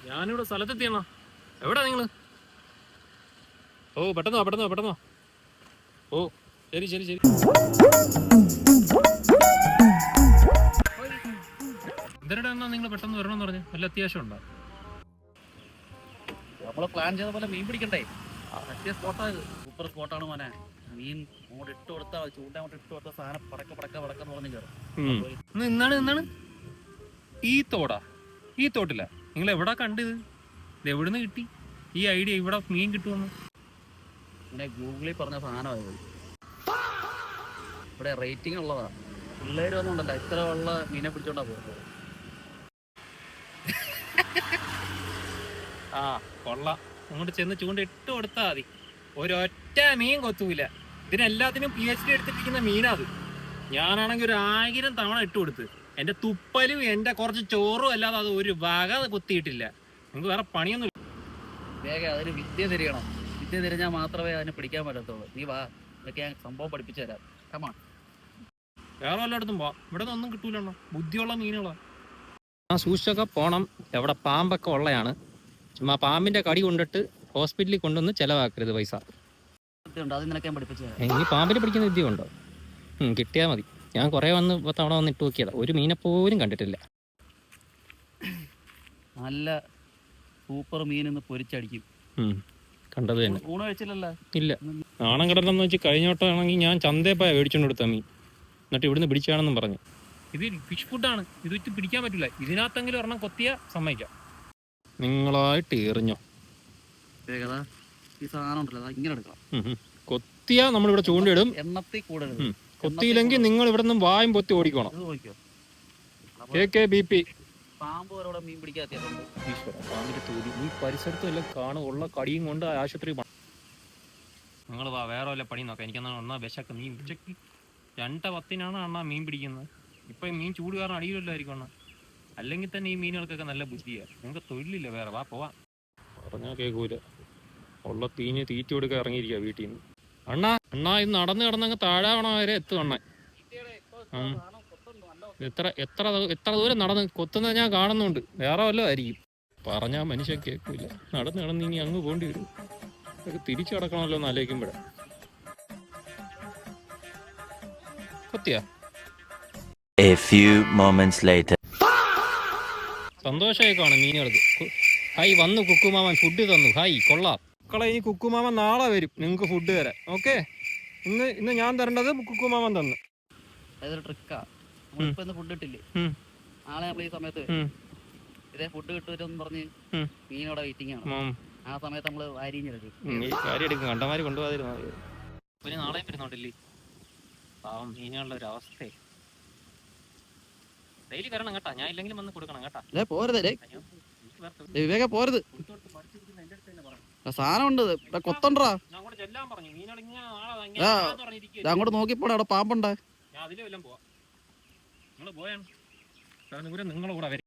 ഞാനിവിടെ സ്ഥലത്തെത്തിയണ്ണ. എവിടാ നിങ്ങള്? ഓ പെട്ടെന്നോ പെട്ടെന്നോ പെട്ടെന്നോ. ഓ ശരി ശരി ശരി. എന്തിനാ എന്നാ നിങ്ങൾ പെട്ടെന്ന് വരണമെന്ന് പറഞ്ഞു? വല്ല അത്യാവശ്യം ഉണ്ടോ? നമ്മള് പ്ലാൻ ചെയ്ത പോലെ മീൻ പിടിക്കണ്ടേ? പറ്റിയ സ്പോട്ടാണ്, സൂപ്പർ സ്പോട്ടാണ് മോനെ. മീൻ അങ്ങോട്ട് ഇട്ട് കൊടുത്താൽ ചൂണ്ട അങ്ങോട്ട് ഇട്ട് കൊടുത്ത സാധനം പടക്ക പടക്ക പടക്കെന്ന് പറഞ്ഞു കയറും. എന്താണ് ഈ തോടാ? ഈ തോട്ടില്ല നിങ്ങൾ എവിടാ കണ്ടത്? ഇത് എവിടുന്ന് കിട്ടി ഈ ഐഡിയ ഇവിടെ മീൻ കിട്ടുമെന്ന്? ഇങ്ങനെ ഗൂഗിളിൽ പറഞ്ഞ സാധനമായത്. ഇവിടെ റേറ്റിംഗ് ഉള്ളതാ. പിള്ളേര് ഒന്നുണ്ടല്ലോ ഇത്ര ഉള്ള മീനെ പിടിച്ചോണ്ടാ പോകുന്നത്. ആ കൊള്ളാം. അങ്ങോട്ട് ചെന്ന് ചൂണ്ട ഇട്ട് കൊടുത്താൽ മതി, ഒരൊറ്റ മീൻ കൊത്തൂല. ഇതിനെല്ലാത്തിനും PhD എടുത്തിരിക്കുന്ന മീനാത്. ഞാനാണെങ്കിൽ 1000 തവണ ഇട്ട് കൊടുത്ത് എന്റെ തുപ്പലും എന്റെ കുറച്ച് ചോറും അല്ലാതെ അത് ഒരു വക കുത്തിയിട്ടില്ല. നിങ്ങൾക്ക് വേറെ പണിയൊന്നും വേഗം അതിന് വിദ്യ തിരിയണം. വിദ്യ തിരിഞ്ഞാൽ മാത്രമേ അതിനെ പിടിക്കാൻ പറ്റത്തുള്ളൂ. നീ വാ, ഇതൊക്കെ ഞാൻ സംഭവം പഠിപ്പിച്ചു തരാം. കമാ വേറെ എല്ലായിടത്തും പോവാം, ഇവിടെ ഒന്നും കിട്ടൂലോ. ബുദ്ധിയുള്ള മീനുകളാ. സൂക്ഷിച്ചൊക്കെ പോണം. എവിടെ പാമ്പൊക്കെ ഉള്ളയാണ്. ചുമ്മാ പാമ്പിന്റെ കടി കൊണ്ടിട്ട് ഹോസ്പിറ്റലിൽ കൊണ്ടുവന്ന് ചെലവാക്കരുത് പൈസ. അത് നിനക്ക് ഞാൻ പഠിപ്പിച്ചു തരാം. ഇനി പാമ്പിനെ പിടിക്കുന്ന വിദ്യ ഉണ്ടോ? കിട്ടിയാൽ മതി. ഞാൻ കുറേ തവണ വന്ന് ഇട്ട് നോക്കിയതാ, ഒരു മീനെ പോലും കണ്ടിട്ടില്ല. നല്ല സൂപ്പർ മീൻ പൊരിച്ചടിക്കും. കണ്ടത് തന്നെ. ഊണ് കഴിച്ചില്ലല്ലോ? ഇല്ല. നാണം കിടലെന്ന് വെച്ച് കഴിഞ്ഞോട്ടാണെങ്കിൽ ഞാൻ ചന്തേപ്പായ മേടിച്ചോണ്ട് കൊടുത്ത മീൻ, എന്നിട്ട് ഇവിടുന്ന് പിടിച്ചാണെന്നും പറഞ്ഞു. ഇത് ഫിഷ് ഫുഡാണ്, ഇത് വെച്ച് പിടിക്കാൻ പറ്റില്ല. ഇതിനകത്തെങ്കിലും ഒരെണ്ണം കൊത്തിയാ സമ്മതിക്കാം. നിങ്ങളായിട്ട് എറിഞ്ഞോ? ഈ സാധനം ഉണ്ടല്ലോ ഇങ്ങനെ എടുക്കണം. കൊത്തിയാ നമ്മളിവിടെ ചൂണ്ടിടും. എണ്ണത്തിൽ കൂടരുത്. കൊത്തിയില്ലെങ്കിൽ നിങ്ങൾ ഇവിടെ നിന്ന് വായും പൊത്തി ഓടിക്കണം. KKBP. പാമ്പ് വരെ മീൻ പിടിക്കാത്തുണ്ട്. പാമ്പിന്റെ തൊലി ഈ പരിസരത്ത് വല്ല കാണും. ഉള്ള കടിയും കൊണ്ട് ആശുപത്രി പോകണം. നിങ്ങൾ വാ, വേറെ വല്ല പണി നോക്കാം. എനിക്കെന്നാണ് ഒന്നാ വിശക്ക്. നീ ഉച്ചക്ക് 2:10 അണ്ണാ മീൻ പിടിക്കുന്നത്. ഇപ്പൊ മീൻ ചൂട് കാരണം അടിയിലല്ലായിരിക്കും അണ്ണാ. അല്ലെങ്കിൽ തന്നെ ഈ മീനുകൾക്കൊക്കെ നല്ല ബുദ്ധിയാണ്. നിങ്ങൾക്ക് തൊഴിലില്ല വേറെ. വാ പോവാ. പറഞ്ഞാൽ കേൾക്കൂല. ഉള്ള തീറ്റ കൊടുക്കാൻ ഇറങ്ങിയിരിക്കുക വീട്ടിൽ നിന്ന്. അണ്ണാ ഇത് നടന്ന് കിടന്നങ്ങ് താഴാവണ വരെ എത്തും അണ്ണൻ. എത്ര ദൂരം നടന്ന് കൊത്തുന്നത് ഞാൻ കാണുന്നുണ്ട്. വേറെ വല്ലതും ആയിരിക്കും. പറഞ്ഞാൽ മനുഷ്യൻ കേൾക്കൂല. നടന്ന് ഇനി അങ്ങ് പോണ്ടി വരും. അതൊക്കെ തിരിച്ചു കിടക്കണമല്ലോ എന്ന് ആലോചിക്കുമ്പോഴേ. കൊത്തിയാ? സന്തോഷമായി കാണും മീനുകൾക്ക്. ഹായ്, വന്നു കുക്കുമാമൻ ഫുഡ് തന്നു. ഹായ്, കൊള്ളാം മക്കളെ. ഇനി കുക്കുമാമൻ നാളെ വരും നിങ്ങൾക്ക് ഫുഡ് തരാൻ. ഓക്കെ, ഇന്ന് ഞാൻ തരേണ്ടത് കുക്കുമാമൻ തന്നു. അതൊരു ട്രിക്കാ. ഫുഡ് കിട്ടില്ലേ, നാളെ നമ്മൾ ഈ സമയത്ത് ഇതേ ഫുഡ് കിട്ടുമെന്ന് പറഞ്ഞ് മീനോടെ വെയിറ്റിംഗ് ആണ്. ആ സമയത്ത് നമ്മള് വാരിയെടുക്കും. കണ്ടമാര് കൊണ്ടുപോകാതിരുന്ന പിന്നെ നാളെയും വരുന്നോണ്ടില്ലേ. പാവം മീനുകളുടെ ഒരു അവസ്ഥയെ. ഡെയിലി വരണം കേട്ടാ, ഞാൻ ഇല്ലെങ്കിലും വന്ന് കൊടുക്കണം കേട്ടാ. പോരുത്. സാധനം ഉണ്ട്, കൊത്തണ്ടാ. അങ്ങോട്ട് നോക്കിപ്പോടെ, അവിടെ പാമ്പുണ്ടാ. ഞാൻ അതിലെ വല്ലതും പോവാം. നിങ്ങള് പോയാണ് നിങ്ങളെ കൂടെ വരും.